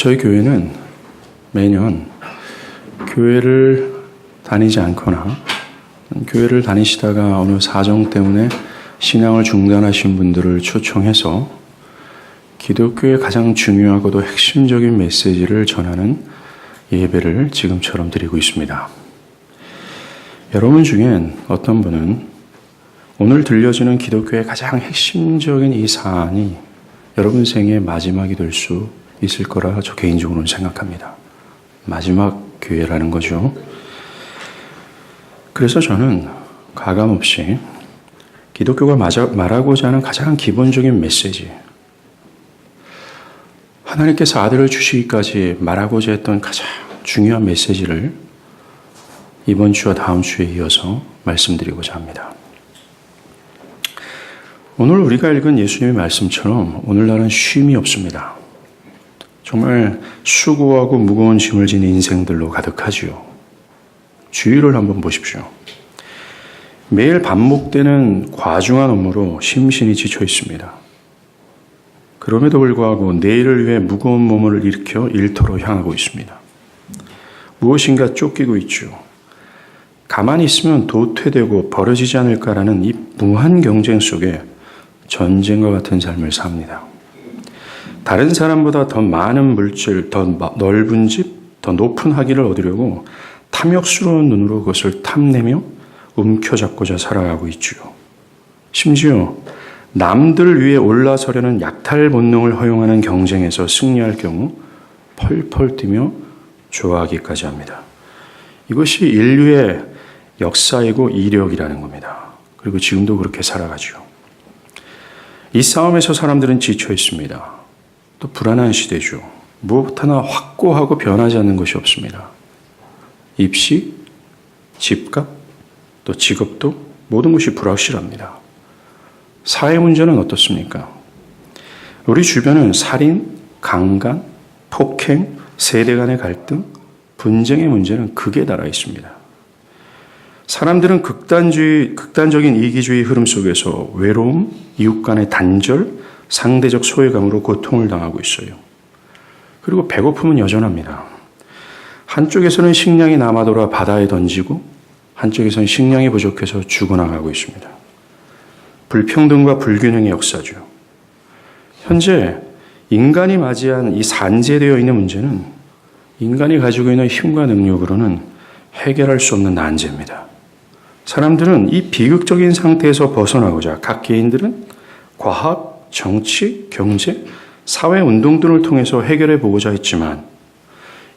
저희 교회는 매년 교회를 다니지 않거나 교회를 다니시다가 어느 사정 때문에 신앙을 중단하신 분들을 초청해서 기독교의 가장 중요하고도 핵심적인 메시지를 전하는 예배를 지금처럼 드리고 있습니다. 여러분 중엔 어떤 분은 오늘 들려주는 기독교의 가장 핵심적인 이 사안이 여러분 생의 마지막이 될 수 있을 거라 저 개인적으로는 생각합니다. 마지막 교회라는 거죠. 그래서 저는 가감없이 기독교가 말하고자 하는 가장 기본적인 메시지, 하나님께서 아들을 주시기까지 말하고자 했던 가장 중요한 메시지를 이번 주와 다음 주에 이어서 말씀드리고자 합니다. 오늘 우리가 읽은 예수님의 말씀처럼 오늘날은 쉼이 없습니다. 정말 수고하고 무거운 짐을 지닌 인생들로 가득하지요. 주위를 한번 보십시오. 매일 반복되는 과중한 업무로 심신이 지쳐 있습니다. 그럼에도 불구하고 내일을 위해 무거운 몸을 일으켜 일터로 향하고 있습니다. 무엇인가 쫓기고 있죠. 가만히 있으면 도태되고 버려지지 않을까라는 이 무한 경쟁 속에 전쟁과 같은 삶을 삽니다. 다른 사람보다 더 많은 물질, 더 넓은 집, 더 높은 학위를 얻으려고 탐욕스러운 눈으로 그것을 탐내며 움켜잡고자 살아가고 있죠. 심지어 남들 위에 올라서려는 약탈 본능을 허용하는 경쟁에서 승리할 경우 펄펄 뛰며 좋아하기까지 합니다. 이것이 인류의 역사이고 이력이라는 겁니다. 그리고 지금도 그렇게 살아가죠. 이 싸움에서 사람들은 지쳐 있습니다. 또 불안한 시대죠. 무엇 하나 확고하고 변하지 않는 것이 없습니다. 입시, 집값, 또 직업도 모든 것이 불확실합니다. 사회 문제는 어떻습니까? 우리 주변은 살인, 강간, 폭행, 세대 간의 갈등, 분쟁의 문제는 극에 달하 있습니다. 사람들은 극단적인 이기주의 흐름 속에서 외로움, 이웃 간의 단절, 상대적 소외감으로 고통을 당하고 있어요. 그리고 배고픔은 여전합니다. 한쪽에서는 식량이 남아돌아 바다에 던지고 한쪽에서는 식량이 부족해서 죽어나가고 있습니다. 불평등과 불균형의 역사죠. 현재 인간이 맞이한 이 산재되어 있는 문제는 인간이 가지고 있는 힘과 능력으로는 해결할 수 없는 난제입니다. 사람들은 이 비극적인 상태에서 벗어나고자 각 개인들은 과학, 정치, 경제, 사회운동 등을 통해서 해결해 보고자 했지만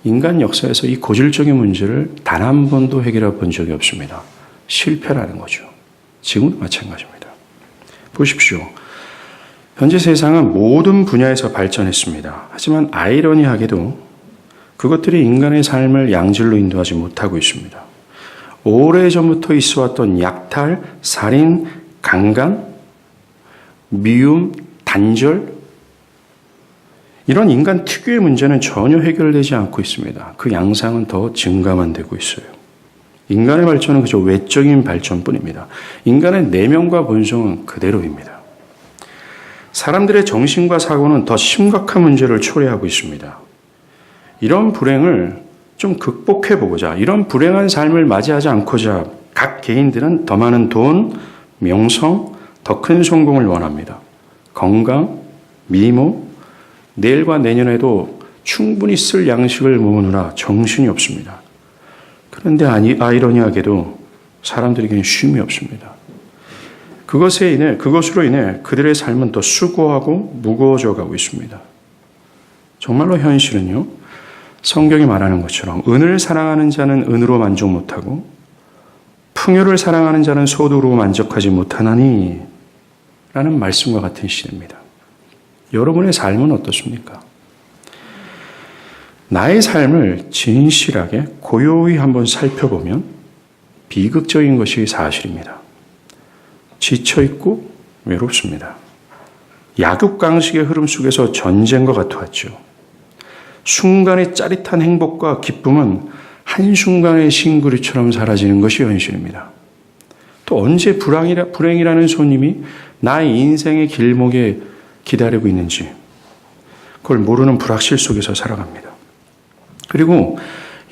인간 역사에서 이 고질적인 문제를 단 한 번도 해결해 본 적이 없습니다. 실패라는 거죠. 지금도 마찬가지입니다. 보십시오. 현재 세상은 모든 분야에서 발전했습니다. 하지만 아이러니하게도 그것들이 인간의 삶을 양질로 인도하지 못하고 있습니다. 오래전부터 있어왔던 약탈, 살인, 강간, 미움, 단절, 이런 인간 특유의 문제는 전혀 해결되지 않고 있습니다. 그 양상은 더 증가만 되고 있어요. 인간의 발전은 그저 외적인 발전뿐입니다. 인간의 내면과 본성은 그대로입니다. 사람들의 정신과 사고는 더 심각한 문제를 초래하고 있습니다. 이런 불행을 좀 극복해보고자, 이런 불행한 삶을 맞이하지 않고자 각 개인들은 더 많은 돈, 명성, 더 큰 성공을 원합니다. 건강, 미모, 내일과 내년에도 충분히 쓸 양식을 모으느라 정신이 없습니다. 그런데 아이러니하게도 사람들에게는 쉼이 없습니다. 그것으로 인해 그들의 삶은 더 수고하고 무거워져 가고 있습니다. 정말로 현실은요, 성경이 말하는 것처럼 은을 사랑하는 자는 은으로 만족 못하고 풍요를 사랑하는 자는 소득으로 만족하지 못하나니 라는 말씀과 같은 시대입니다. 여러분의 삶은 어떻습니까? 나의 삶을 진실하게 고요히 한번 살펴보면 비극적인 것이 사실입니다. 지쳐있고 외롭습니다. 약육강식의 흐름 속에서 전쟁과 같았죠. 순간의 짜릿한 행복과 기쁨은 한순간의 싱그리처럼 사라지는 것이 현실입니다. 또 언제 불행이라는 손님이 나의 인생의 길목에 기다리고 있는지, 그걸 모르는 불확실 속에서 살아갑니다. 그리고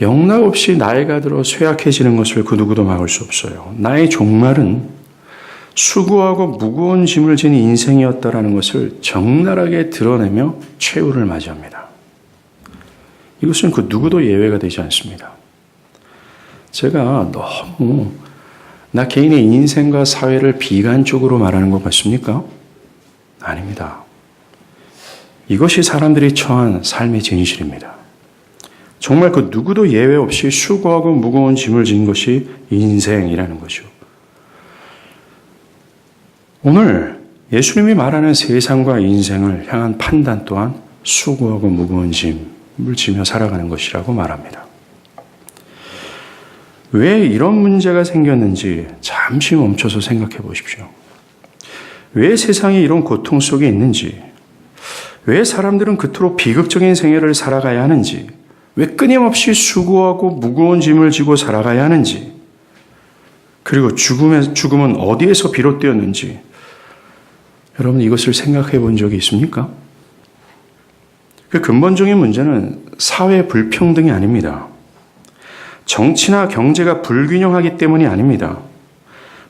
영락없이 나이가 들어 쇠약해지는 것을 그 누구도 막을 수 없어요. 나의 종말은 수고하고 무거운 짐을 지닌 인생이었다라는 것을 적나라하게 드러내며 최후를 맞이합니다. 이것은 그 누구도 예외가 되지 않습니다. 제가 너무 나 개인의 인생과 사회를 비관적으로 말하는 것 같습니까? 아닙니다. 이것이 사람들이 처한 삶의 진실입니다. 정말 그 누구도 예외 없이 수고하고 무거운 짐을 진 것이 인생이라는 거죠. 오늘 예수님이 말하는 세상과 인생을 향한 판단 또한 수고하고 무거운 짐을 지며 살아가는 것이라고 말합니다. 왜 이런 문제가 생겼는지 잠시 멈춰서 생각해 보십시오. 왜 세상이 이런 고통 속에 있는지, 왜 사람들은 그토록 비극적인 생애를 살아가야 하는지, 왜 끊임없이 수고하고 무거운 짐을 지고 살아가야 하는지, 그리고 죽음은 어디에서 비롯되었는지, 여러분 이것을 생각해 본 적이 있습니까? 그 근본적인 문제는 사회 불평등이 아닙니다. 정치나 경제가 불균형하기 때문이 아닙니다.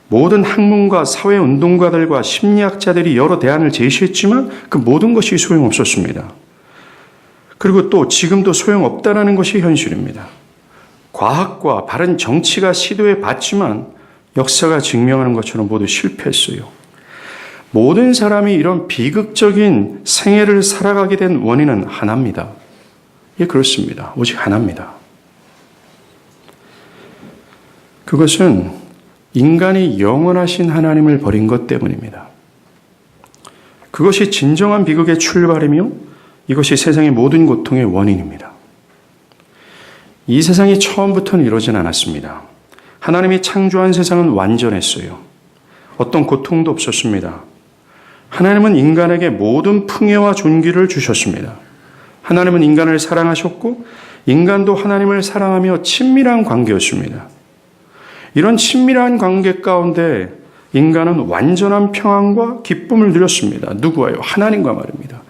모든 학문가, 사회운동가들과 심리학자들이 여러 대안을 제시했지만 그 모든 것이 소용없었습니다. 그리고 또 지금도 소용없다는 것이 현실입니다. 과학과 바른 정치가 시도해 봤지만 역사가 증명하는 것처럼 모두 실패했어요. 모든 사람이 이런 비극적인 생애를 살아가게 된 원인은 하나입니다. 예, 그렇습니다. 오직 하나입니다. 그것은 인간이 영원하신 하나님을 버린 것 때문입니다. 그것이 진정한 비극의 출발이며 이것이 세상의 모든 고통의 원인입니다. 이 세상이 처음부터는 이러진 않았습니다. 하나님이 창조한 세상은 완전했어요. 어떤 고통도 없었습니다. 하나님은 인간에게 모든 풍요와 존귀를 주셨습니다. 하나님은 인간을 사랑하셨고 인간도 하나님을 사랑하며 친밀한 관계였습니다. 이런 친밀한 관계 가운데 인간은 완전한 평안과 기쁨을 누렸습니다. 누구와요? 하나님과 말입니다.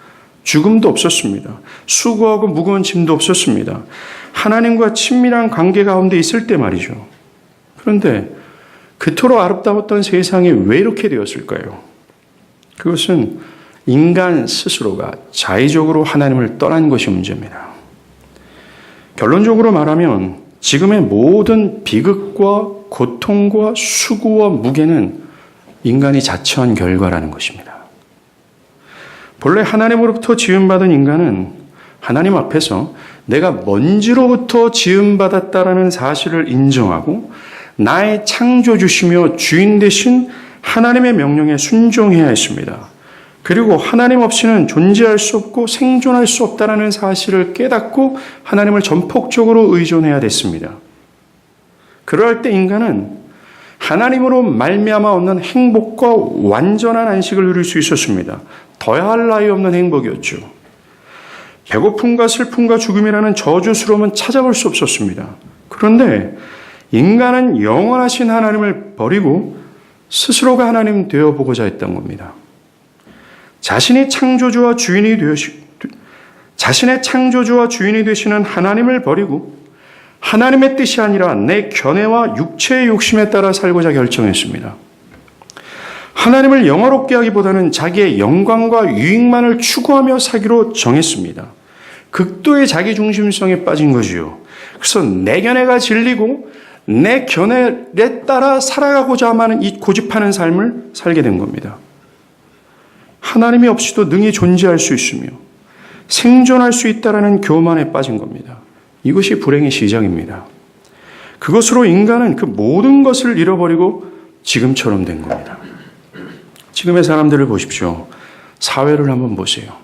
죽음도 없었습니다. 수고하고 무거운 짐도 없었습니다. 하나님과 친밀한 관계 가운데 있을 때 말이죠. 그런데 그토록 아름다웠던 세상이 왜 이렇게 되었을까요? 그것은 인간 스스로가 자의적으로 하나님을 떠난 것이 문제입니다. 결론적으로 말하면 지금의 모든 비극과 고통과 수고와 무게는 인간이 자처한 결과라는 것입니다. 본래 하나님으로부터 지음받은 인간은 하나님 앞에서 내가 먼지로부터 지음받았다라는 사실을 인정하고 나의 창조주시며 주인 되신 하나님의 명령에 순종해야 했습니다. 그리고 하나님 없이는 존재할 수 없고 생존할 수 없다라는 사실을 깨닫고 하나님을 전폭적으로 의존해야 됐습니다. 그럴 때 인간은 하나님으로 말미암아 얻는 행복과 완전한 안식을 누릴 수 있었습니다. 더할 나위 없는 행복이었죠. 배고픔과 슬픔과 죽음이라는 저주스러움은 찾아볼 수 없었습니다. 그런데 인간은 영원하신 하나님을 버리고 스스로가 하나님 되어보고자 했던 겁니다. 자신의 창조주와 주인이 되시는 하나님을 버리고 하나님의 뜻이 아니라 내 견해와 육체의 욕심에 따라 살고자 결정했습니다. 하나님을 영화롭게 하기보다는 자기의 영광과 유익만을 추구하며 살기로 정했습니다. 극도의 자기중심성에 빠진 거지요. 그래서 내 견해가 진리고 내 견해에 따라 살아가고자 하는 이 고집하는 삶을 살게 된 겁니다. 하나님이 없이도 능히 존재할 수 있으며 생존할 수 있다라는 교만에 빠진 겁니다. 이것이 불행의 시작입니다. 그것으로 인간은 그 모든 것을 잃어버리고 지금처럼 된 겁니다. 지금의 사람들을 보십시오. 사회를 한번 보세요.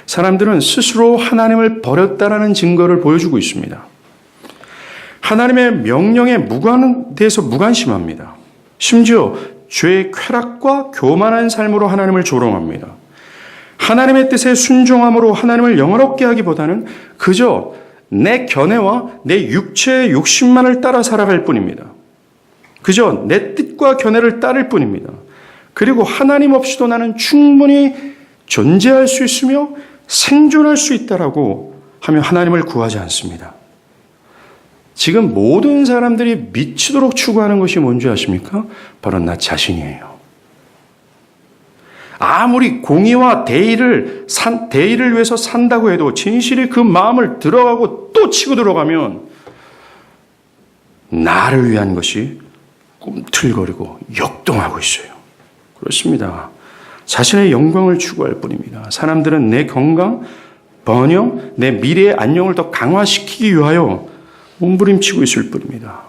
사람들은 스스로 하나님을 버렸다라는 증거를 보여주고 있습니다. 하나님의 명령에 대해서 무관심합니다. 심지어 죄의 쾌락과 교만한 삶으로 하나님을 조롱합니다. 하나님의 뜻에 순종함으로 하나님을 영화롭게 하기보다는 그저 내 견해와 내 육체의 욕심만을 따라 살아갈 뿐입니다. 그저 내 뜻과 견해를 따를 뿐입니다. 그리고 하나님 없이도 나는 충분히 존재할 수 있으며 생존할 수 있다라고 하며 하나님을 구하지 않습니다. 지금 모든 사람들이 미치도록 추구하는 것이 뭔지 아십니까? 바로 나 자신이에요. 아무리 공의와 대의를 위해서 산다고 해도 진실이 그 마음을 들어가고 또 치고 들어가면 나를 위한 것이 꿈틀거리고 역동하고 있어요. 그렇습니다. 자신의 영광을 추구할 뿐입니다. 사람들은 내 건강, 번영, 내 미래의 안녕을 더 강화시키기 위하여 몸부림치고 있을 뿐입니다.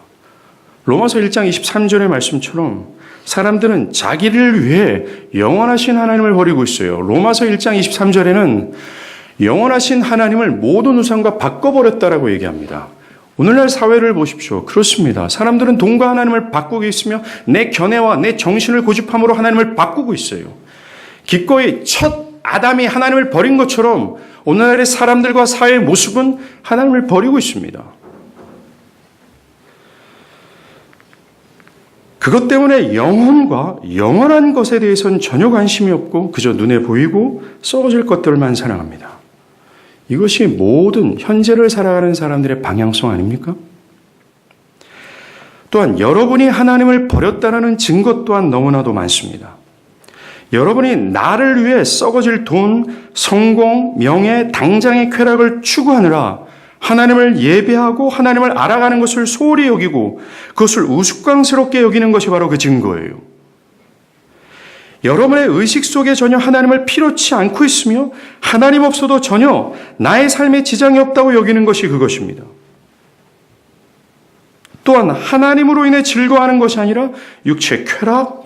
로마서 1장 23절의 말씀처럼 사람들은 자기를 위해 영원하신 하나님을 버리고 있어요. 로마서 1장 23절에는 영원하신 하나님을 모든 우상과 바꿔버렸다라고 얘기합니다. 오늘날 사회를 보십시오. 그렇습니다. 사람들은 돈과 하나님을 바꾸고 있으며 내 견해와 내 정신을 고집함으로 하나님을 바꾸고 있어요. 기꺼이 첫 아담이 하나님을 버린 것처럼 오늘날의 사람들과 사회의 모습은 하나님을 버리고 있습니다. 그것 때문에 영혼과 영원한 것에 대해서는 전혀 관심이 없고 그저 눈에 보이고 썩어질 것들만 사랑합니다. 이것이 모든 현재를 살아가는 사람들의 방향성 아닙니까? 또한 여러분이 하나님을 버렸다는 증거 또한 너무나도 많습니다. 여러분이 나를 위해 썩어질 돈, 성공, 명예, 당장의 쾌락을 추구하느라 하나님을 예배하고 하나님을 알아가는 것을 소홀히 여기고 그것을 우스꽝스럽게 여기는 것이 바로 그 증거예요. 여러분의 의식 속에 전혀 하나님을 필요치 않고 있으며 하나님 없어도 전혀 나의 삶에 지장이 없다고 여기는 것이 그것입니다. 또한 하나님으로 인해 즐거워하는 것이 아니라 육체의 쾌락,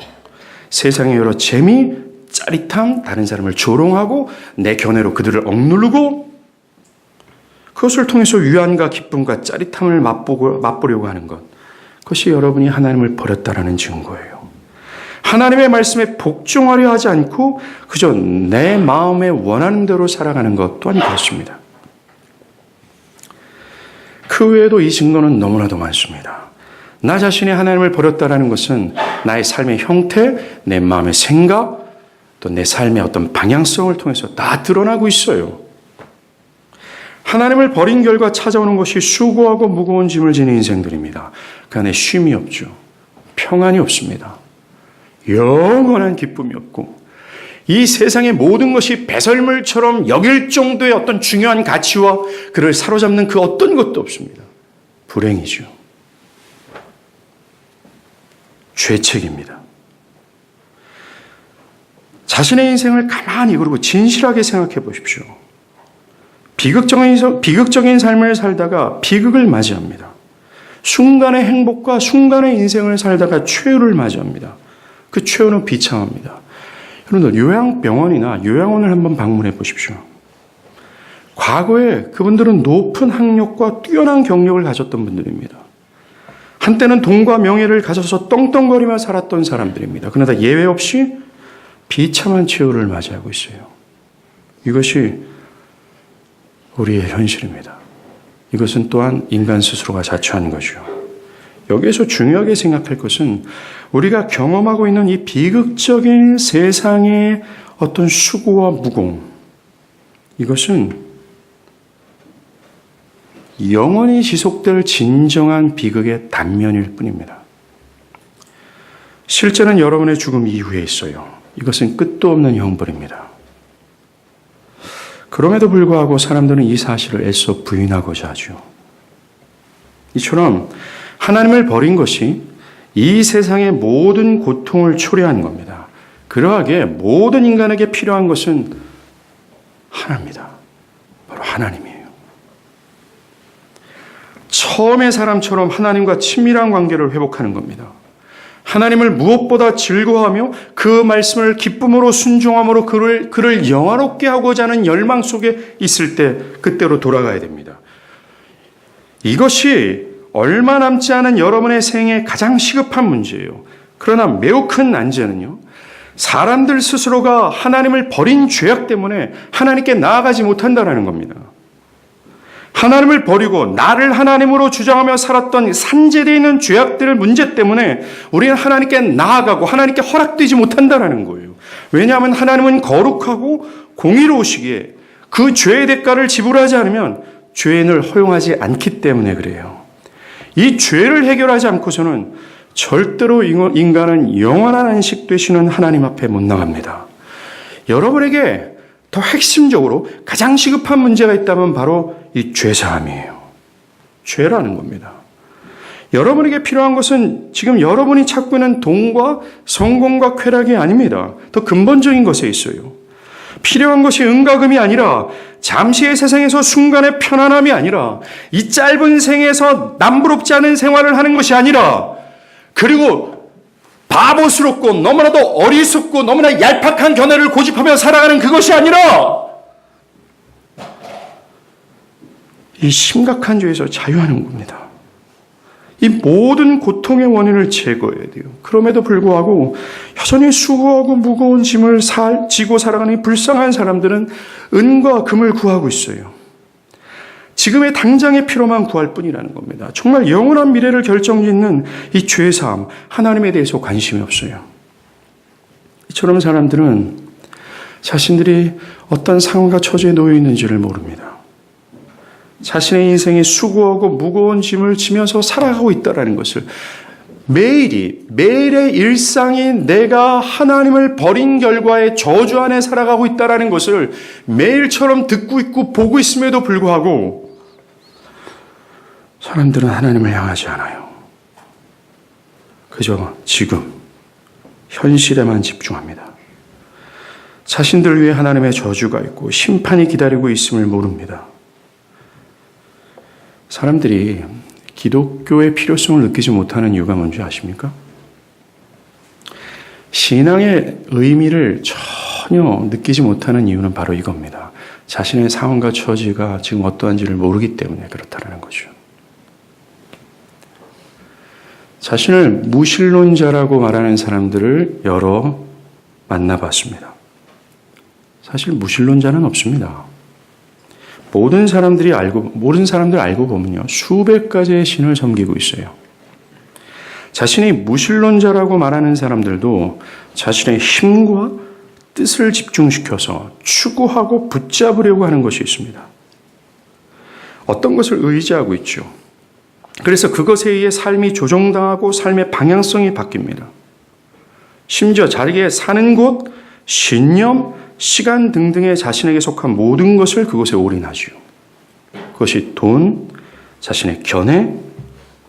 세상의 여러 재미, 짜릿함, 다른 사람을 조롱하고 내 견해로 그들을 억누르고 그것을 통해서 위안과 기쁨과 짜릿함을 맛보려고 하는 것. 그것이 여러분이 하나님을 버렸다라는 증거예요. 하나님의 말씀에 복종하려 하지 않고 그저 내 마음에 원하는 대로 살아가는 것 또한 그렇습니다. 그 외에도 이 증거는 너무나도 많습니다. 나 자신이 하나님을 버렸다라는 것은 나의 삶의 형태, 내 마음의 생각, 또 내 삶의 어떤 방향성을 통해서 다 드러나고 있어요. 하나님을 버린 결과 찾아오는 것이 수고하고 무거운 짐을 지는 인생들입니다. 그 안에 쉼이 없죠. 평안이 없습니다. 영원한 기쁨이 없고 이 세상의 모든 것이 배설물처럼 여길 정도의 어떤 중요한 가치와 그를 사로잡는 그 어떤 것도 없습니다. 불행이죠. 죄책입니다. 자신의 인생을 가만히 그리고 진실하게 생각해 보십시오. 비극적인 삶을 살다가 비극을 맞이합니다. 순간의 행복과 순간의 인생을 살다가 최후를 맞이합니다. 그 최후는 비참합니다. 여러분들 요양병원이나 요양원을 한번 방문해 보십시오. 과거에 그분들은 높은 학력과 뛰어난 경력을 가졌던 분들입니다. 한때는 돈과 명예를 가져서 떵떵거리며 살았던 사람들입니다. 그러나 예외 없이 비참한 최후를 맞이하고 있어요. 이것이 우리의 현실입니다. 이것은 또한 인간 스스로가 자초한 것이죠. 여기에서 중요하게 생각할 것은 우리가 경험하고 있는 이 비극적인 세상의 어떤 수고와 무공, 이것은 영원히 지속될 진정한 비극의 단면일 뿐입니다. 실제는 여러분의 죽음 이후에 있어요. 이것은 끝도 없는 형벌입니다. 그럼에도 불구하고 사람들은 이 사실을 애써 부인하고자 하죠. 이처럼 하나님을 버린 것이 이 세상의 모든 고통을 초래한 겁니다. 그러하기에 모든 인간에게 필요한 것은 하나입니다. 바로 하나님이에요. 처음의 사람처럼 하나님과 친밀한 관계를 회복하는 겁니다. 하나님을 무엇보다 즐거워하며 그 말씀을 기쁨으로 순종함으로 그를 영화롭게 하고자 하는 열망 속에 있을 때 그때로 돌아가야 됩니다. 이것이 얼마 남지 않은 여러분의 생에 가장 시급한 문제예요. 그러나 매우 큰 난제는요, 사람들 스스로가 하나님을 버린 죄악 때문에 하나님께 나아가지 못한다는 겁니다. 하나님을 버리고 나를 하나님으로 주장하며 살았던 산재되어 있는 죄악들의 문제 때문에 우리는 하나님께 나아가고 하나님께 허락되지 못한다는 거예요. 왜냐하면 하나님은 거룩하고 공의로우시기에 그 죄의 대가를 지불하지 않으면 죄인을 허용하지 않기 때문에 그래요. 이 죄를 해결하지 않고서는 절대로 인간은 영원한 안식 되시는 하나님 앞에 못 나갑니다. 여러분에게 더 핵심적으로 가장 시급한 문제가 있다면 바로 이 죄사함이에요. 죄라는 겁니다. 여러분에게 필요한 것은 지금 여러분이 찾고 있는 돈과 성공과 쾌락이 아닙니다. 더 근본적인 것에 있어요. 필요한 것이 은과 금이 아니라 잠시의 세상에서 순간의 편안함이 아니라 이 짧은 생에서 남부럽지 않은 생활을 하는 것이 아니라 그리고 바보스럽고 너무나도 어리석고 너무나 얄팍한 견해를 고집하며 살아가는 그것이 아니라 이 심각한 죄에서 자유하는 겁니다. 이 모든 고통의 원인을 제거해야 돼요. 그럼에도 불구하고 여전히 수고하고 무거운 짐을 지고 살아가는 이 불쌍한 사람들은 은과 금을 구하고 있어요. 지금의 당장의 필요만 구할 뿐이라는 겁니다. 정말 영원한 미래를 결정짓는 이 죄사함, 하나님에 대해서 관심이 없어요. 이처럼 사람들은 자신들이 어떤 상황과 처지에 놓여 있는지를 모릅니다. 자신의 인생에 수고하고 무거운 짐을 지면서 살아가고 있다는 것을 매일의 일상이 내가 하나님을 버린 결과의 저주 안에 살아가고 있다는 것을 매일처럼 듣고 있고 보고 있음에도 불구하고 사람들은 하나님을 향하지 않아요. 그저 지금 현실에만 집중합니다. 자신들을 위해 하나님의 저주가 있고 심판이 기다리고 있음을 모릅니다. 사람들이 기독교의 필요성을 느끼지 못하는 이유가 뭔지 아십니까? 신앙의 의미를 전혀 느끼지 못하는 이유는 바로 이겁니다. 자신의 상황과 처지가 지금 어떠한지를 모르기 때문에 그렇다는 거죠. 자신을 무신론자라고 말하는 사람들을 여러 만나봤습니다. 사실 무신론자는 없습니다. 모든 사람들 알고 보면요, 수백 가지의 신을 섬기고 있어요. 자신이 무신론자라고 말하는 사람들도 자신의 힘과 뜻을 집중시켜서 추구하고 붙잡으려고 하는 것이 있습니다. 어떤 것을 의지하고 있죠. 그래서 그것에 의해 삶이 조정당하고 삶의 방향성이 바뀝니다. 심지어 자기의 사는 곳, 신념, 시간 등등의 자신에게 속한 모든 것을 그것에 올인하죠. 그것이 돈, 자신의 견해,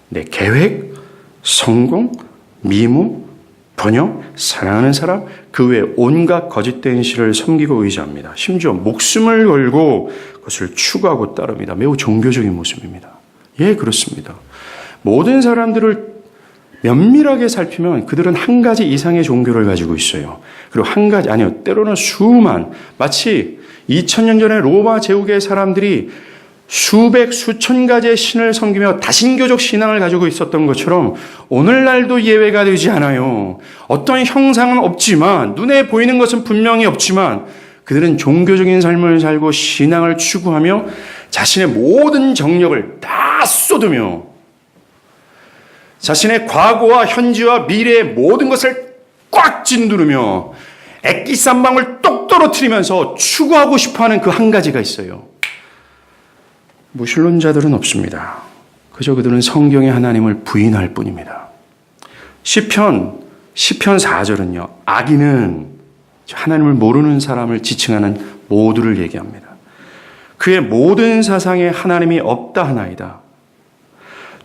내 계획, 성공, 미모, 번역, 사랑하는 사람, 그 외 온갖 거짓된 신을 섬기고 의지합니다. 심지어 목숨을 걸고 그것을 추구하고 따릅니다. 매우 종교적인 모습입니다. 예, 그렇습니다. 모든 사람들을 면밀하게 살피면 그들은 한 가지 이상의 종교를 가지고 있어요. 그리고 한 가지, 아니요, 때로는 수만, 마치 2000년 전에 로마 제국의 사람들이 수백, 수천 가지의 신을 섬기며 다신교적 신앙을 가지고 있었던 것처럼 오늘날도 예외가 되지 않아요. 어떤 형상은 없지만, 눈에 보이는 것은 분명히 없지만 그들은 종교적인 삶을 살고 신앙을 추구하며 자신의 모든 정력을 다 쏟으며 자신의 과거와 현재와 미래의 모든 것을 꽉 짓누르며 액기스 한 방울 똑 떨어뜨리면서 추구하고 싶어하는 그 한 가지가 있어요. 무신론자들은 없습니다. 그저 그들은 성경의 하나님을 부인할 뿐입니다. 시편 4절은요. 악인은 하나님을 모르는 사람을 지칭하는 모두를 얘기합니다. 그의 모든 사상에 하나님이 없다 하나이다.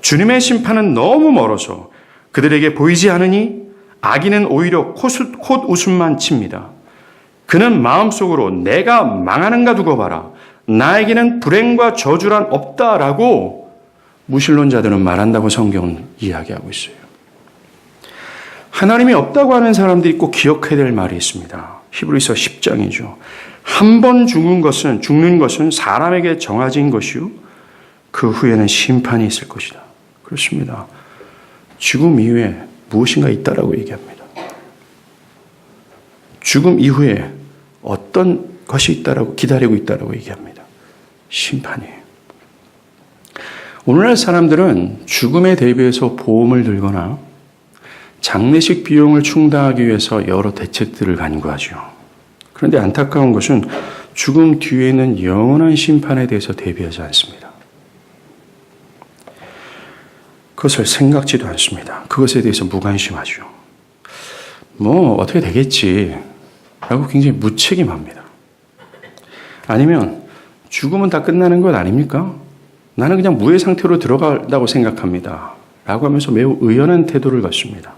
주님의 심판은 너무 멀어서 그들에게 보이지 않으니 악인은 오히려 콧웃음만 칩니다. 그는 마음속으로 내가 망하는가 두고 봐라. 나에게는 불행과 저주란 없다라고 무신론자들은 말한다고 성경은 이야기하고 있어요. 하나님이 없다고 하는 사람들이 꼭 기억해야 될 말이 있습니다. 히브리서 10장이죠. 한 번 죽는 것은 사람에게 정해진 것이요. 그 후에는 심판이 있을 것이다. 그렇습니다. 죽음 이후에 무엇인가 있다라고 얘기합니다. 죽음 이후에 어떤 것이 있다라고 기다리고 있다라고 얘기합니다. 심판이에요. 오늘날 사람들은 죽음에 대비해서 보험을 들거나 장례식 비용을 충당하기 위해서 여러 대책들을 간구하죠. 그런데 안타까운 것은 죽음 뒤에 있는 영원한 심판에 대해서 대비하지 않습니다. 그것을 생각지도 않습니다. 그것에 대해서 무관심하죠. 뭐 어떻게 되겠지 라고 굉장히 무책임합니다. 아니면 죽음은 다 끝나는 것 아닙니까? 나는 그냥 무의 상태로 들어간다고 생각합니다. 라고 하면서 매우 의연한 태도를 갖습니다.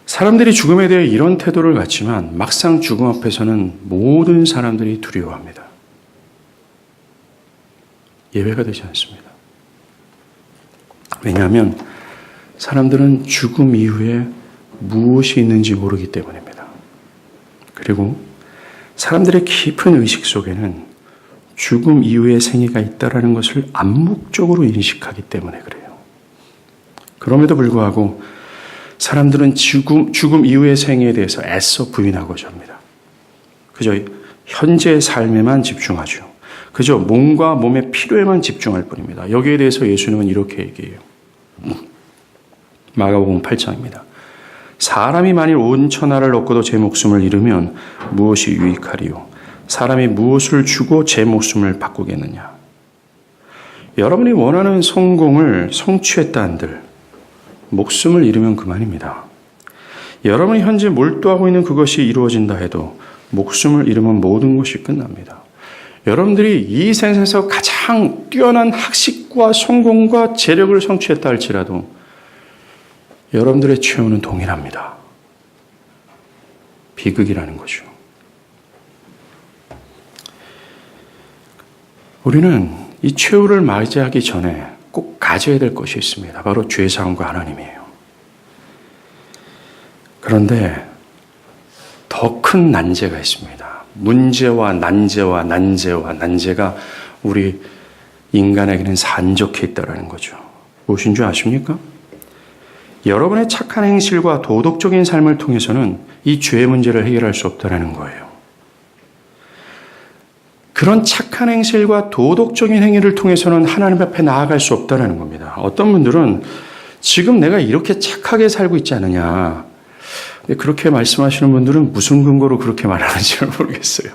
사람들이 죽음에 대해 이런 태도를 갖지만 막상 죽음 앞에서는 모든 사람들이 두려워합니다. 예외가 되지 않습니다. 왜냐하면 사람들은 죽음 이후에 무엇이 있는지 모르기 때문입니다. 그리고 사람들의 깊은 의식 속에는 죽음 이후의 생애가 있다는 것을 암묵적으로 인식하기 때문에 그래요. 그럼에도 불구하고 사람들은 죽음 이후의 생애에 대해서 애써 부인하고자 합니다. 그저 현재의 삶에만 집중하죠. 그저 몸과 몸의 필요에만 집중할 뿐입니다. 여기에 대해서 예수님은 이렇게 얘기해요. 마가복음 8장입니다. 사람이 만일 온 천하를 얻고도 제 목숨을 잃으면 무엇이 유익하리요? 사람이 무엇을 주고 제 목숨을 바꾸겠느냐? 여러분이 원하는 성공을 성취했다 한들 목숨을 잃으면 그만입니다. 여러분이 현재 몰두하고 있는 그것이 이루어진다 해도 목숨을 잃으면 모든 것이 끝납니다. 여러분들이 이 세상에서 가장 뛰어난 학식과 성공과 재력을 성취했다 할지라도 여러분들의 최후는 동일합니다. 비극이라는 거죠. 우리는 이 최후를 맞이하기 전에 꼭 가져야 될 것이 있습니다. 바로 죄사함과 하나님이에요. 그런데 더 큰 난제가 있습니다. 문제와 난제가 우리 인간에게는 산적해 있다는 거죠. 무엇인 줄 아십니까? 여러분의 착한 행실과 도덕적인 삶을 통해서는 이 죄의 문제를 해결할 수 없다는 거예요. 그런 착한 행실과 도덕적인 행위를 통해서는 하나님 앞에 나아갈 수 없다는 겁니다. 어떤 분들은 지금 내가 이렇게 착하게 살고 있지 않느냐. 그렇게 말씀하시는 분들은 무슨 근거로 그렇게 말하는지 모르겠어요.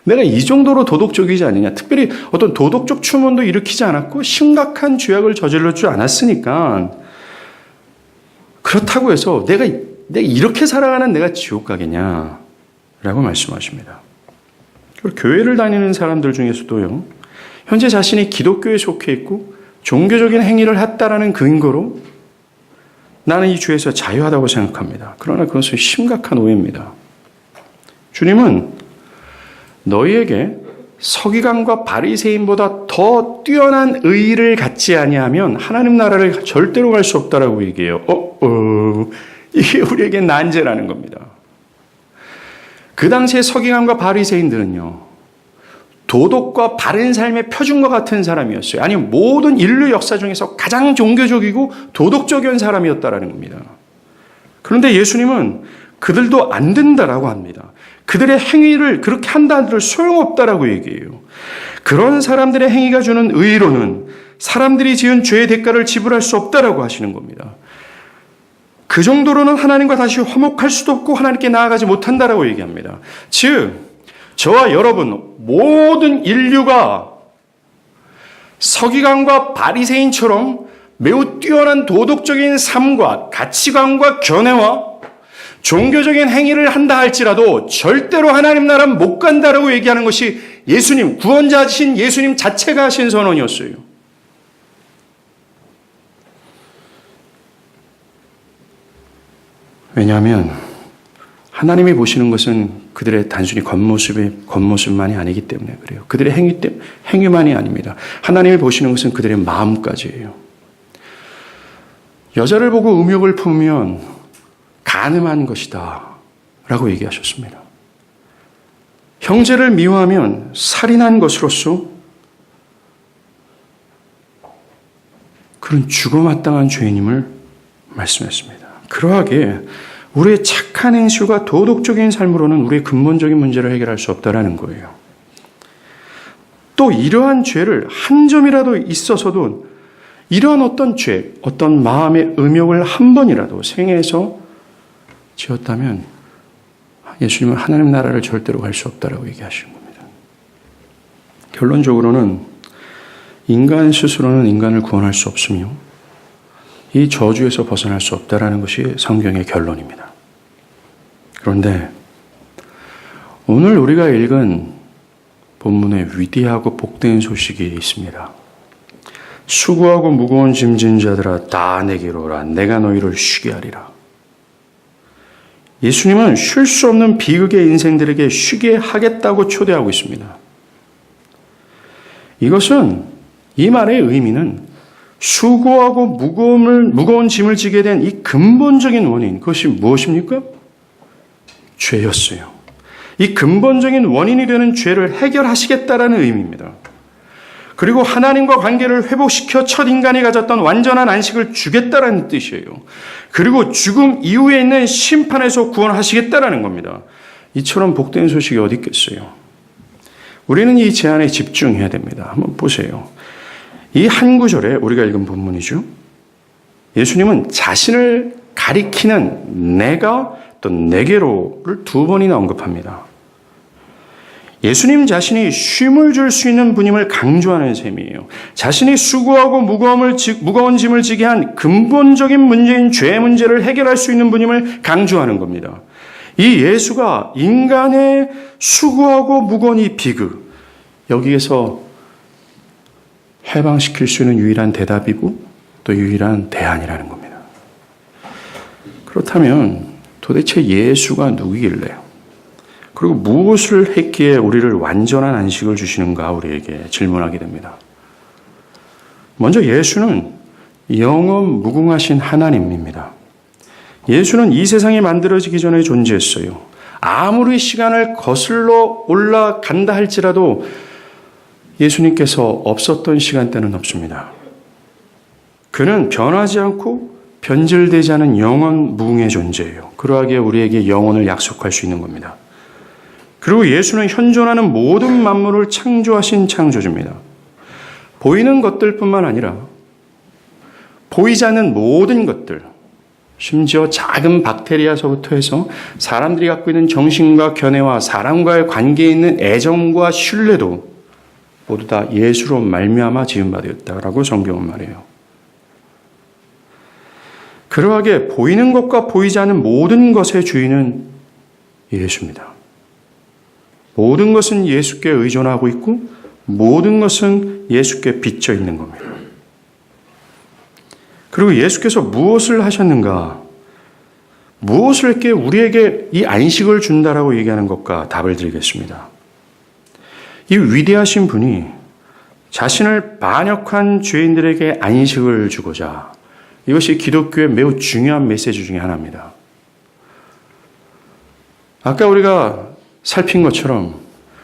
내가 이 정도로 도덕적이지 않느냐. 특별히 어떤 도덕적 추문도 일으키지 않았고 심각한 죄악을 저질렀지 않았으니까 그렇다고 해서 내가 이렇게 살아가는 내가 지옥 가겠냐 라고 말씀하십니다. 그리고 교회를 다니는 사람들 중에서도요. 현재 자신이 기독교에 속해 있고 종교적인 행위를 했다라는 근거로 나는 이 죄에서 자유하다고 생각합니다. 그러나 그것은 심각한 오해입니다. 주님은 너희에게 서기관과 바리새인보다 더 뛰어난 의의를 갖지 아니하면 하나님 나라를 절대로 갈 수 없다라고 얘기해요. 이게 우리에게 난제라는 겁니다. 그 당시에 서기관과 바리새인들은요. 도덕과 바른 삶의 표준과 같은 사람이었어요. 아니 모든 인류 역사 중에서 가장 종교적이고 도덕적인 사람이었다라는 겁니다. 그런데 예수님은 그들도 안 된다라고 합니다. 그들의 행위를 그렇게 한다 하더라도 소용없다라고 얘기해요. 그런 사람들의 행위가 주는 의의로는 사람들이 지은 죄의 대가를 지불할 수 없다라고 하시는 겁니다. 그 정도로는 하나님과 다시 화목할 수도 없고 하나님께 나아가지 못한다라고 얘기합니다. 즉 저와 여러분 모든 인류가 서기관과 바리새인처럼 매우 뛰어난 도덕적인 삶과 가치관과 견해와 종교적인 행위를 한다 할지라도 절대로 하나님 나라는 못 간다라고 얘기하는 것이 예수님, 구원자신 예수님 자체가 하신 선언이었어요. 왜냐하면 하나님이 보시는 것은 그들의 단순히 겉모습만이 아니기 때문에 그래요. 그들의 행위만이 아닙니다. 하나님이 보시는 것은 그들의 마음까지예요. 여자를 보고 음욕을 품으면 간음한 것이다 라고 얘기하셨습니다. 형제를 미워하면 살인한 것으로서 그런 죽어마땅한 죄인임을 말씀했습니다. 그러하게 우리의 착한 행실과 도덕적인 삶으로는 우리의 근본적인 문제를 해결할 수 없다라는 거예요. 또 이러한 죄를 한 점이라도 있어서도 이러한 어떤 죄, 어떤 마음의 음욕을 한 번이라도 생애에서 지었다면 예수님은 하나님 나라를 절대로 갈 수 없다라고 얘기하시는 겁니다. 결론적으로는 인간 스스로는 인간을 구원할 수 없으며 이 저주에서 벗어날 수 없다라는 것이 성경의 결론입니다. 그런데 오늘 우리가 읽은 본문에 위대하고 복된 소식이 있습니다. 수고하고 무거운 짐진 자들아 다 내게로 오라. 내가 너희를 쉬게 하리라. 예수님은 쉴 수 없는 비극의 인생들에게 쉬게 하겠다고 초대하고 있습니다. 이것은 이 말의 의미는 수고하고 무거운 짐을 지게 된 이 근본적인 원인, 그것이 무엇입니까? 죄였어요. 이 근본적인 원인이 되는 죄를 해결하시겠다라는 의미입니다. 그리고 하나님과 관계를 회복시켜 첫 인간이 가졌던 완전한 안식을 주겠다라는 뜻이에요. 그리고 죽음 이후에 있는 심판에서 구원하시겠다라는 겁니다. 이처럼 복된 소식이 어디 있겠어요? 우리는 이 제안에 집중해야 됩니다. 한번 보세요. 이 한 구절에 우리가 읽은 본문이죠. 예수님은 자신을 가리키는 내가 또 내게로를 두 번이나 언급합니다. 예수님 자신이 쉼을 줄 수 있는 분임을 강조하는 셈이에요. 자신이 수고하고 무거운 짐을 지게 한 근본적인 문제인 죄 문제를 해결할 수 있는 분임을 강조하는 겁니다. 이 예수가 인간의 수고하고 무거운 이 비극, 여기에서 해방시킬 수 있는 유일한 대답이고 또 유일한 대안이라는 겁니다. 그렇다면 도대체 예수가 누구길래요? 그리고 무엇을 했기에 우리를 완전한 안식을 주시는가 우리에게 질문하게 됩니다. 먼저 예수는 영원 무궁하신 하나님입니다. 예수는 이 세상이 만들어지기 전에 존재했어요. 아무리 시간을 거슬러 올라간다 할지라도 예수님께서 없었던 시간대는 없습니다. 그는 변하지 않고 변질되지 않은 영원 무궁의 존재예요. 그러하기에 우리에게 영원을 약속할 수 있는 겁니다. 그리고 예수는 현존하는 모든 만물을 창조하신 창조주입니다. 보이는 것들뿐만 아니라 보이지 않는 모든 것들, 심지어 작은 박테리아서부터 해서 사람들이 갖고 있는 정신과 견해와 사람과의 관계에 있는 애정과 신뢰도 모두 다 예수로 말미암아 지은 바 되었다라고 성경은 말해요. 그러하게 보이는 것과 보이지 않는 모든 것의 주인은 예수입니다. 모든 것은 예수께 의존하고 있고 모든 것은 예수께 비춰 있는 겁니다. 그리고 예수께서 무엇을 하셨는가? 무엇을 했기에 우리에게 이 안식을 준다라고 얘기하는 것과 답을 드리겠습니다. 이 위대하신 분이 자신을 반역한 죄인들에게 안식을 주고자, 이것이 기독교의 매우 중요한 메시지 중에 하나입니다. 아까 우리가 살핀 것처럼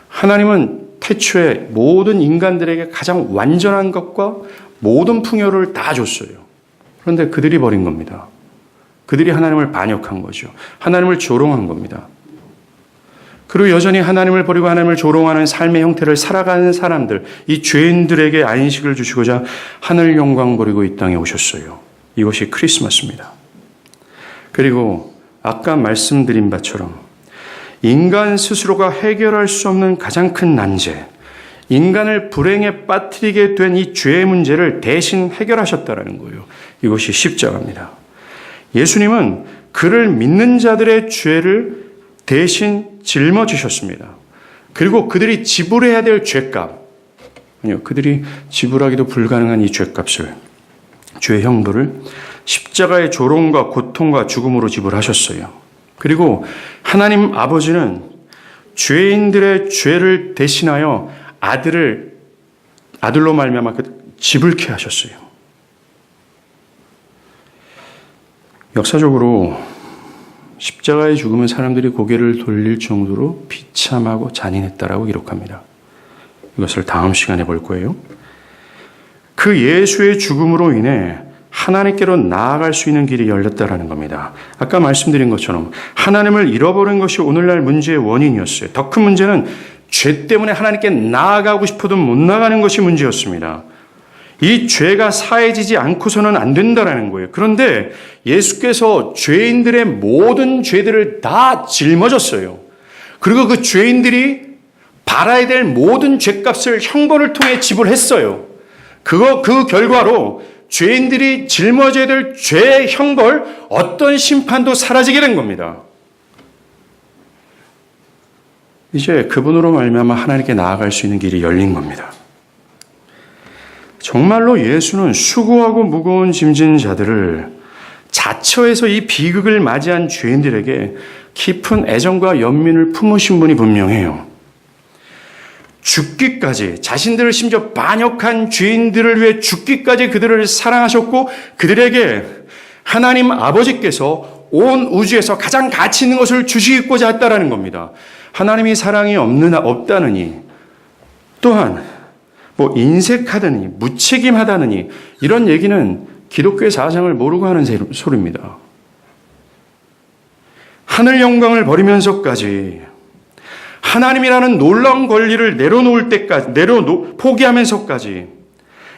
하나님은 태초에 모든 인간들에게 가장 완전한 것과 모든 풍요를 다 줬어요. 그런데 그들이 버린 겁니다. 그들이 하나님을 반역한 거죠. 하나님을 조롱한 겁니다. 그리고 여전히 하나님을 버리고 하나님을 조롱하는 삶의 형태를 살아가는 사람들, 이 죄인들에게 안식을 주시고자 하늘 영광 버리고 이 땅에 오셨어요. 이것이 크리스마스입니다. 그리고 아까 말씀드린 바처럼 인간 스스로가 해결할 수 없는 가장 큰 난제, 인간을 불행에 빠뜨리게 된 이 죄의 문제를 대신 해결하셨다라는 거예요. 이것이 십자가입니다. 예수님은 그를 믿는 자들의 죄를 대신 짊어지셨습니다. 그리고 그들이 지불해야 될 죄값, 아니요, 그들이 지불하기도 불가능한 이 죄값을, 죄의 형벌을 십자가의 조롱과 고통과 죽음으로 지불하셨어요. 그리고 하나님 아버지는 죄인들의 죄를 대신하여 아들로 말미암아 지불케 하셨어요. 역사적으로 십자가의 죽음은 사람들이 고개를 돌릴 정도로 비참하고 잔인했다라고 기록합니다. 이것을 다음 시간에 볼 거예요. 그 예수의 죽음으로 인해 하나님께로 나아갈 수 있는 길이 열렸다라는 겁니다. 아까 말씀드린 것처럼 하나님을 잃어버린 것이 오늘날 문제의 원인이었어요. 더 큰 문제는 죄 때문에 하나님께 나아가고 싶어도 못 나가는 것이 문제였습니다. 이 죄가 사해지지 않고서는 안 된다라는 거예요. 그런데 예수께서 죄인들의 모든 죄들을 다 짊어졌어요. 그리고 그 죄인들이 받아야 될 모든 죄값을 형벌을 통해 지불했어요. 그 결과로 죄인들이 짊어져야 될 죄의 형벌, 어떤 심판도 사라지게 된 겁니다. 이제 그분으로 말미암아 하나님께 나아갈 수 있는 길이 열린 겁니다. 정말로 예수는 수고하고 무거운 짐진 자들을 자처에서 이 비극을 맞이한 죄인들에게 깊은 애정과 연민을 품으신 분이 분명해요. 죽기까지, 자신들을 심지어 반역한 죄인들을 위해 죽기까지 그들을 사랑하셨고, 그들에게 하나님 아버지께서 온 우주에서 가장 가치 있는 것을 주시고자 했다라는 겁니다. 하나님이 사랑이 없다느니, 또한 인색하다느니, 무책임하다느니, 이런 얘기는 기독교의 사상을 모르고 하는 소리입니다. 하늘 영광을 버리면서까지 하나님이라는 놀라운 권리를 내려놓을 때까지, 포기하면서까지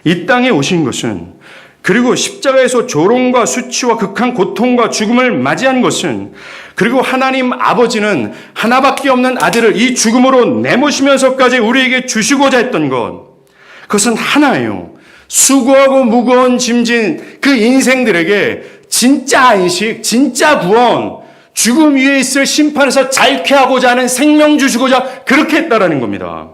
이 땅에 오신 것은, 그리고 십자가에서 조롱과 수치와 극한 고통과 죽음을 맞이한 것은, 그리고 하나님 아버지는 하나밖에 없는 아들을 이 죽음으로 내모시면서까지 우리에게 주시고자 했던 것, 그것은 하나예요. 수고하고 무거운 짐진 그 인생들에게 진짜 안식, 진짜 구원, 죽음 위에 있을 심판에서 자유케하고자 하는 생명 주시고자 그렇게 했다라는 겁니다.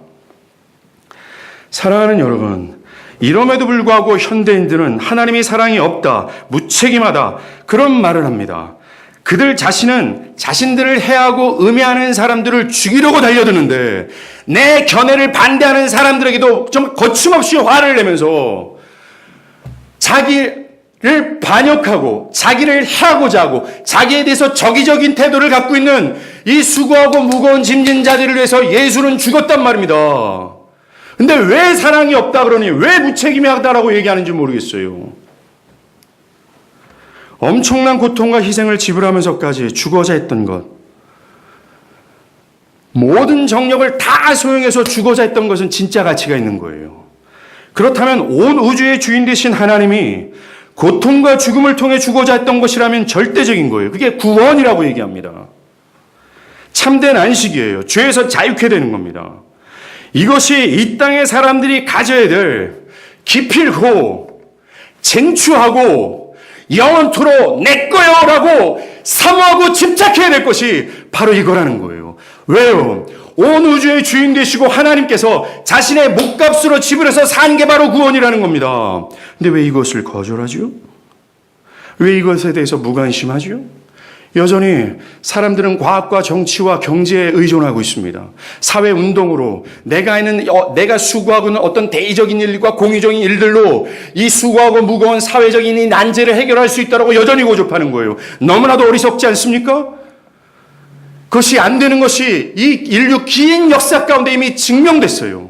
사랑하는 여러분, 이럼에도 불구하고 현대인들은 하나님의 사랑이 없다, 무책임하다, 그런 말을 합니다. 그들 자신은 자신들을 해하고 음해하는 사람들을 죽이려고 달려드는데, 내 견해를 반대하는 사람들에게도 좀 거침없이 화를 내면서 자기를 반역하고 자기를 해하고자 하고 자기에 대해서 적의적인 태도를 갖고 있는 이 수고하고 무거운 짐진 자들을 위해서 예수는 죽었단 말입니다. 근데 왜 사랑이 없다 그러니, 왜 무책임하다라고 얘기하는지 모르겠어요. 엄청난 고통과 희생을 지불하면서까지 죽어자 했던 것, 모든 정력을 다 소용해서 죽어자 했던 것은 진짜 가치가 있는 거예요. 그렇다면 온 우주의 주인 되신 하나님이 고통과 죽음을 통해 죽어자 했던 것이라면 절대적인 거예요. 그게 구원이라고 얘기합니다. 참된 안식이에요. 죄에서 자유케 되는 겁니다. 이것이 이 땅의 사람들이 가져야 될 기필코 쟁취하고 영원토록 내 거요라고 사모하고 집착해야 될 것이 바로 이거라는 거예요. 왜요? 온 우주의 주인 되시고 하나님께서 자신의 목값으로 지불해서 산 게 바로 구원이라는 겁니다. 근데 왜 이것을 거절하죠? 왜 이것에 대해서 무관심하죠? 여전히 사람들은 과학과 정치와 경제에 의존하고 있습니다. 사회운동으로 내가 수고하고 있는 어떤 대의적인 일과 공의적인 일들로 이 수고하고 무거운 사회적인 이 난제를 해결할 수 있다고 여전히 고집하는 거예요. 너무나도 어리석지 않습니까? 그것이 안 되는 것이 이 인류 긴 역사 가운데 이미 증명됐어요.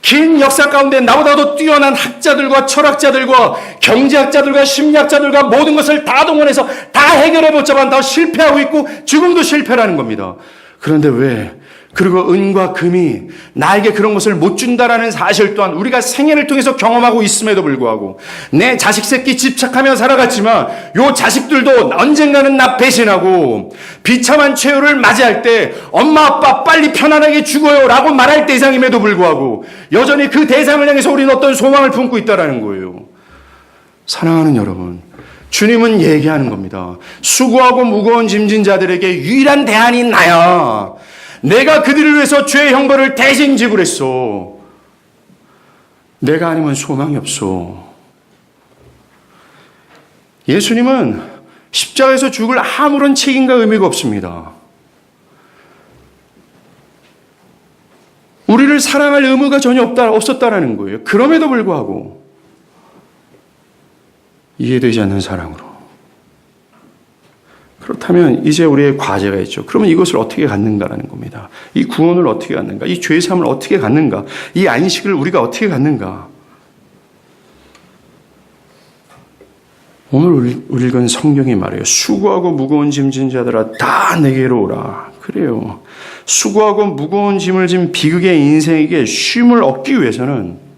긴 역사 가운데 나보다도 뛰어난 학자들과 철학자들과 경제학자들과 심리학자들과 모든 것을 다 동원해서 다 해결해보자만 다 실패하고 있고 지금도 실패라는 겁니다. 그런데 왜? 그리고 은과 금이 나에게 그런 것을 못 준다라는 사실 또한 우리가 생애를 통해서 경험하고 있음에도 불구하고, 내 자식 새끼 집착하며 살아갔지만 요 자식들도 언젠가는 나 배신하고 비참한 최후를 맞이할 때 엄마 아빠 빨리 편안하게 죽어요 라고 말할 대상임에도 불구하고 여전히 그 대상을 향해서 우리는 어떤 소망을 품고 있다는 거예요. 사랑하는 여러분, 주님은 얘기하는 겁니다. 수고하고 무거운 짐진 자들에게 유일한 대안이 나야. 내가 그들을 위해서 죄의 형벌을 대신 지불했어. 내가 아니면 소망이 없어. 예수님은 십자가에서 죽을 아무런 책임과 의미가 없습니다. 우리를 사랑할 의무가 전혀 없었다라는 거예요. 그럼에도 불구하고 이해되지 않는 사랑으로. 그렇다면 이제 우리의 과제가 있죠. 그러면 이것을 어떻게 갖는가라는 겁니다. 이 구원을 어떻게 갖는가? 이 죄사함을 어떻게 갖는가? 이 안식을 우리가 어떻게 갖는가? 오늘 읽은 성경이 말해요. 수고하고 무거운 짐진 자들아 다 내게로 오라. 그래요. 수고하고 무거운 짐을 진 비극의 인생에게 쉼을 얻기 위해서는,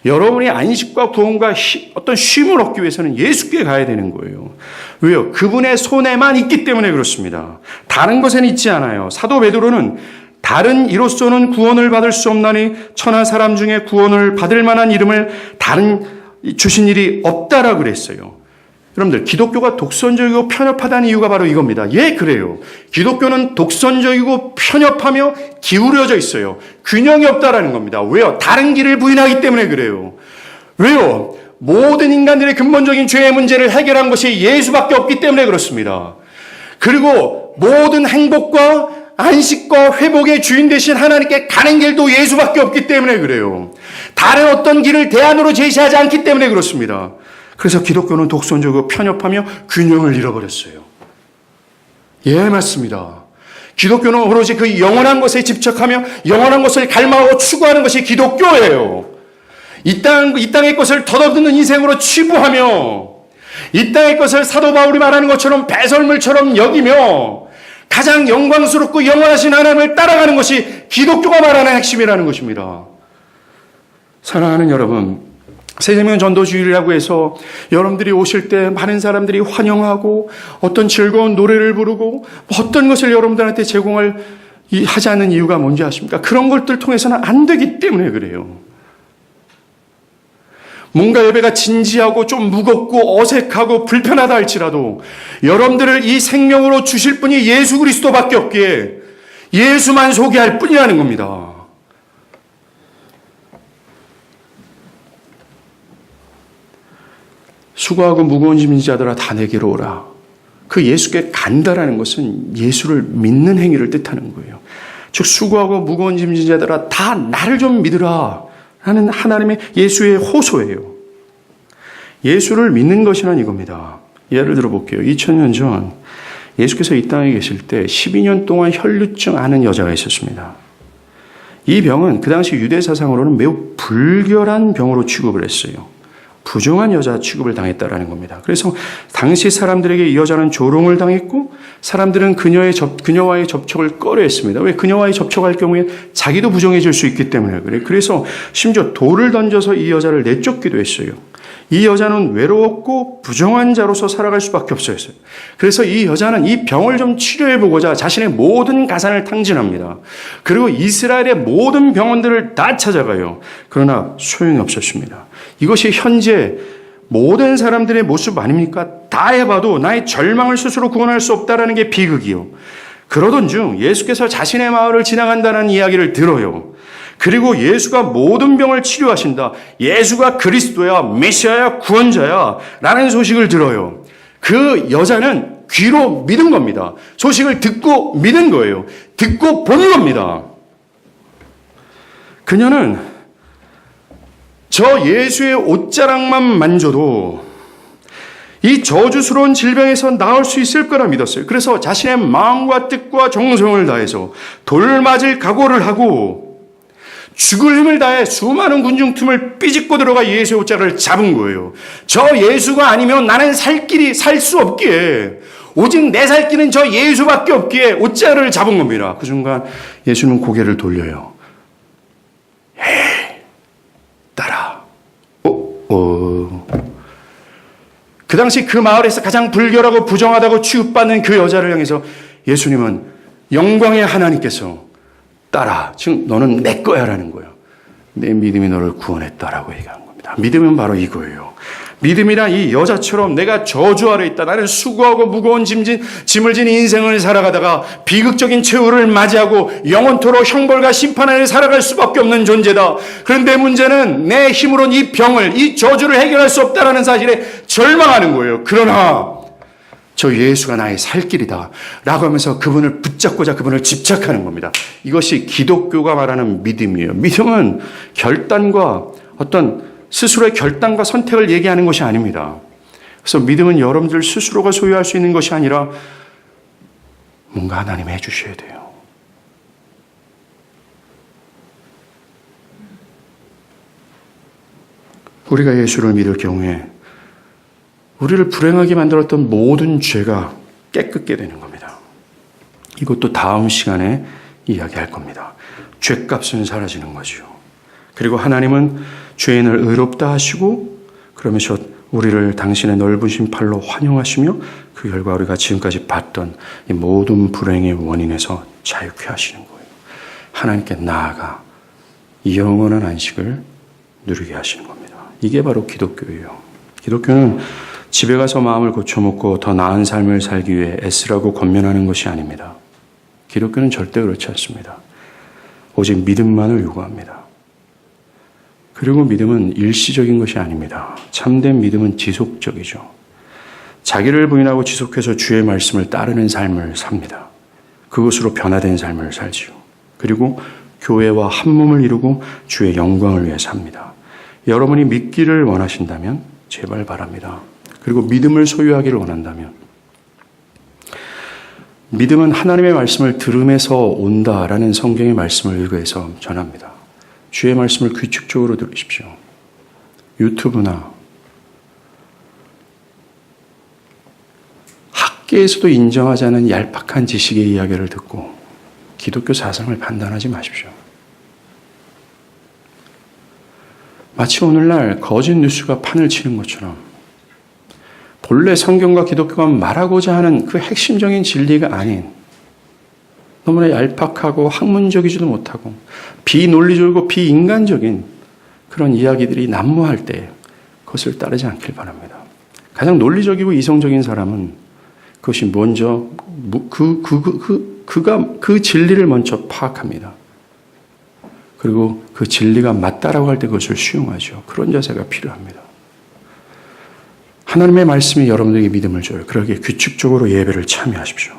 여러분이 안식과 구원과 어떤 쉼을 얻기 위해서는 예수께 가야 되는 거예요. 왜요? 그분의 손에만 있기 때문에 그렇습니다. 다른 것에는 있지 않아요. 사도 베드로는 다른 이로서는 구원을 받을 수 없나니 천하 사람 중에 구원을 받을 만한 이름을 다른 주신 일이 없다라고 그랬어요. 여러분들, 기독교가 독선적이고 편협하다는 이유가 바로 이겁니다. 예, 그래요. 기독교는 독선적이고 편협하며 기울어져 있어요. 균형이 없다라는 겁니다. 왜요? 다른 길을 부인하기 때문에 그래요. 왜요? 모든 인간들의 근본적인 죄의 문제를 해결한 것이 예수밖에 없기 때문에 그렇습니다. 그리고 모든 행복과 안식과 회복의 주인 되신 하나님께 가는 길도 예수밖에 없기 때문에 그래요. 다른 어떤 길을 대안으로 제시하지 않기 때문에 그렇습니다. 그래서 기독교는 독선적이고 편협하며 균형을 잃어버렸어요. 예, 맞습니다. 기독교는 오로지 그 영원한 것에 집착하며 영원한 것을 갈망하고 추구하는 것이 기독교예요. 이 땅의 것을 덧없는 인생으로 취부하며 이 땅의 것을 사도 바울이 말하는 것처럼 배설물처럼 여기며 가장 영광스럽고 영원하신 하나님을 따라가는 것이 기독교가 말하는 핵심이라는 것입니다. 사랑하는 여러분, 새생명 전도주일이라고 해서 여러분들이 오실 때 많은 사람들이 환영하고 어떤 즐거운 노래를 부르고 어떤 것을 여러분들한테 제공을 하지 않는 이유가 뭔지 아십니까? 그런 것들 통해서는 안 되기 때문에 그래요. 뭔가 예배가 진지하고 좀 무겁고 어색하고 불편하다 할지라도 여러분들을 이 생명으로 주실 분이 예수 그리스도밖에 없기에 예수만 소개할 뿐이라는 겁니다. 수고하고 무거운 짐진 자들아 다 내게로 오라. 그 예수께 간다라는 것은 예수를 믿는 행위를 뜻하는 거예요. 즉 수고하고 무거운 짐진 자들아 다 나를 좀 믿으라 하는 하나님의 예수의 호소예요. 예수를 믿는 것이란 이겁니다. 예를 들어 볼게요. 2000년 전 예수께서 이 땅에 계실 때 12년 동안 혈루증 앓는 여자가 있었습니다. 이 병은 그 당시 유대 사상으로는 매우 불결한 병으로 취급을 했어요. 부정한 여자 취급을 당했다라는 겁니다. 그래서 당시 사람들에게 이 여자는 조롱을 당했고 사람들은 그녀와의 접촉을 꺼려했습니다. 왜? 그녀와의 접촉할 경우에 자기도 부정해질 수 있기 때문에 그래요. 그래서 심지어 돌을 던져서 이 여자를 내쫓기도 했어요. 이 여자는 외로웠고 부정한 자로서 살아갈 수밖에 없었어요. 그래서 이 여자는 이 병을 좀 치료해보고자 자신의 모든 가산을 탕진합니다. 그리고 이스라엘의 모든 병원들을 다 찾아가요. 그러나 소용이 없었습니다. 이것이 현재 모든 사람들의 모습 아닙니까? 다 해봐도 나의 절망을 스스로 구원할 수 없다는 게 비극이요. 그러던 중 예수께서 자신의 마을을 지나간다는 이야기를 들어요. 그리고 예수가 모든 병을 치료하신다. 예수가 그리스도야, 메시아야, 구원자야 라는 소식을 들어요. 그 여자는 귀로 믿은 겁니다. 소식을 듣고 믿은 거예요. 듣고 본 겁니다. 그녀는 저 예수의 옷자락만 만져도 이 저주스러운 질병에서 나을 수 있을 거라 믿었어요. 그래서 자신의 마음과 뜻과 정성을 다해서 돌 맞을 각오를 하고 죽을 힘을 다해 수많은 군중 틈을 삐집고 들어가 예수의 옷자락을 잡은 거예요. 저 예수가 아니면 나는 살 길이 살 수 없기에 오직 내 살 길은 저 예수밖에 없기에 옷자락을 잡은 겁니다. 그 순간 예수는 고개를 돌려요. 에이, 따라. 그 당시 그 마을에서 가장 불결하고 부정하다고 취급받는 그 여자를 향해서 예수님은 영광의 하나님께서 따라, 즉 너는 내 거야라는 거예요. 내 믿음이 너를 구원했다라고 얘기한 겁니다. 믿음은 바로 이거예요. 믿음이란 이 여자처럼 내가 저주 아래 있다. 나는 수고하고 무거운 짐을 진 인생을 살아가다가 비극적인 최후를 맞이하고 영원토록 형벌과 심판 아래 살아갈 수밖에 없는 존재다. 그런데 문제는 내 힘으로는 이 병을, 이 저주를 해결할 수 없다라는 사실에 절망하는 거예요. 그러나 저 예수가 나의 살 길이다 라고 하면서 그분을 붙잡고자 그분을 집착하는 겁니다. 이것이 기독교가 말하는 믿음이에요. 믿음은 결단과 어떤 스스로의 결단과 선택을 얘기하는 것이 아닙니다. 그래서 믿음은 여러분들 스스로가 소유할 수 있는 것이 아니라 뭔가 하나님이 해주셔야 돼요. 우리가 예수를 믿을 경우에 우리를 불행하게 만들었던 모든 죄가 깨끗게 되는 겁니다. 이것도 다음 시간에 이야기할 겁니다. 죄값은 사라지는 거죠. 그리고 하나님은 죄인을 의롭다 하시고 그러면서 우리를 당신의 넓으신 팔로 환영하시며 그 결과 우리가 지금까지 봤던 이 모든 불행의 원인에서 자유케 하시는 거예요. 하나님께 나아가 영원한 안식을 누리게 하시는 겁니다. 이게 바로 기독교예요. 기독교는 집에 가서 마음을 고쳐먹고 더 나은 삶을 살기 위해 애쓰라고 권면하는 것이 아닙니다. 기독교는 절대 그렇지 않습니다. 오직 믿음만을 요구합니다. 그리고 믿음은 일시적인 것이 아닙니다. 참된 믿음은 지속적이죠. 자기를 부인하고 지속해서 주의 말씀을 따르는 삶을 삽니다. 그것으로 변화된 삶을 살지요. 그리고 교회와 한 몸을 이루고 주의 영광을 위해 삽니다. 여러분이 믿기를 원하신다면 제발 바랍니다. 그리고 믿음을 소유하기를 원한다면 믿음은 하나님의 말씀을 들음에서 온다라는 성경의 말씀을 의거해서 전합니다. 주의 말씀을 규칙적으로 들으십시오. 유튜브나 학계에서도 인정하지 않은 얄팍한 지식의 이야기를 듣고 기독교 사상을 판단하지 마십시오. 마치 오늘날 거짓 뉴스가 판을 치는 것처럼 본래 성경과 기독교가 말하고자 하는 그 핵심적인 진리가 아닌 너무나 얄팍하고 학문적이지도 못하고 비논리적이고 비인간적인 그런 이야기들이 난무할 때 그것을 따르지 않길 바랍니다. 가장 논리적이고 이성적인 사람은 그것이 먼저 그 진리를 먼저 파악합니다. 그리고 그 진리가 맞다라고 할 때 그것을 수용하죠. 그런 자세가 필요합니다. 하나님의 말씀이 여러분들에게 믿음을 줘요. 그러기에 규칙적으로 예배를 참여하십시오.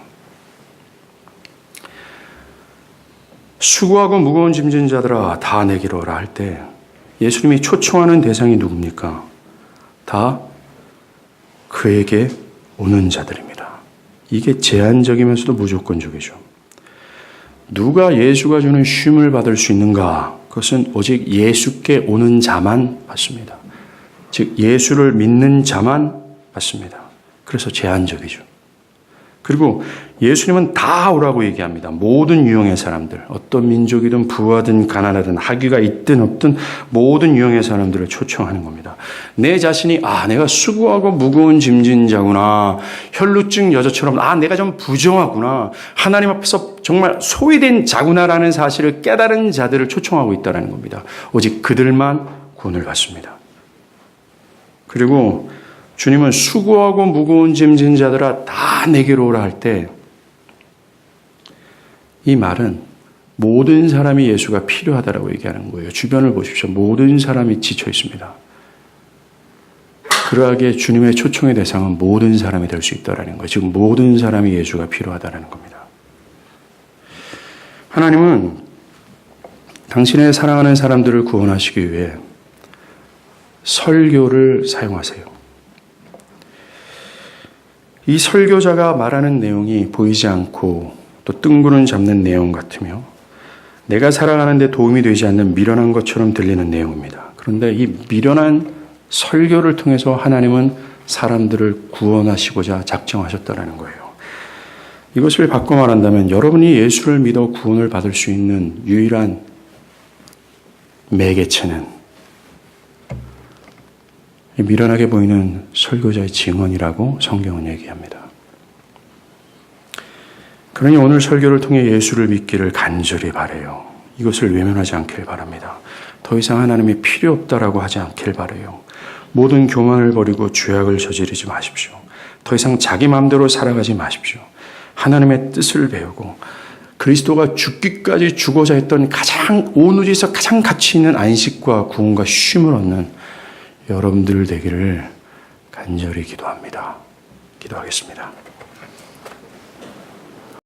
수고하고 무거운 짐진 자들아 다 내게로 오라 할 때 예수님이 초청하는 대상이 누굽니까? 다 그에게 오는 자들입니다. 이게 제한적이면서도 무조건적이죠. 누가 예수가 주는 쉼을 받을 수 있는가? 그것은 오직 예수께 오는 자만 받습니다. 즉 예수를 믿는 자만 받습니다. 그래서 제한적이죠. 그리고 예수님은 다 오라고 얘기합니다. 모든 유형의 사람들, 어떤 민족이든 부하든 가난하든 학위가 있든 없든 모든 유형의 사람들을 초청하는 겁니다. 내 자신이 내가 수고하고 무거운 짐진 자구나, 혈루증 여자처럼 내가 좀 부정하구나, 하나님 앞에서 정말 소외된 자구나라는 사실을 깨달은 자들을 초청하고 있다는 겁니다. 오직 그들만 구원을 받습니다. 그리고 주님은 수고하고 무거운 짐진 자들아 다 내게로 오라 할 때 이 말은 모든 사람이 예수가 필요하다라고 얘기하는 거예요. 주변을 보십시오. 모든 사람이 지쳐 있습니다. 그러하기에 주님의 초청의 대상은 모든 사람이 될 수 있다라는 거예요. 즉 모든 사람이 예수가 필요하다라는 겁니다. 하나님은 당신의 사랑하는 사람들을 구원하시기 위해 설교를 사용하세요. 이 설교자가 말하는 내용이 보이지 않고 또 뜬구름 잡는 내용 같으며 내가 살아가는데 도움이 되지 않는 미련한 것처럼 들리는 내용입니다. 그런데 이 미련한 설교를 통해서 하나님은 사람들을 구원하시고자 작정하셨다는 거예요. 이것을 바꿔 말한다면 여러분이 예수를 믿어 구원을 받을 수 있는 유일한 매개체는 미련하게 보이는 설교자의 증언이라고 성경은 얘기합니다. 그러니 오늘 설교를 통해 예수를 믿기를 간절히 바라요. 이것을 외면하지 않길 바랍니다. 더 이상 하나님이 필요 없다라고 하지 않길 바라요. 모든 교만을 버리고 죄악을 저지르지 마십시오. 더 이상 자기 마음대로 살아가지 마십시오. 하나님의 뜻을 배우고 그리스도가 죽기까지 주고자 했던 가장 온 우주에서 가장 가치 있는 안식과 구원과 쉼을 얻는 여러분들 되기를 간절히 기도합니다. 기도하겠습니다.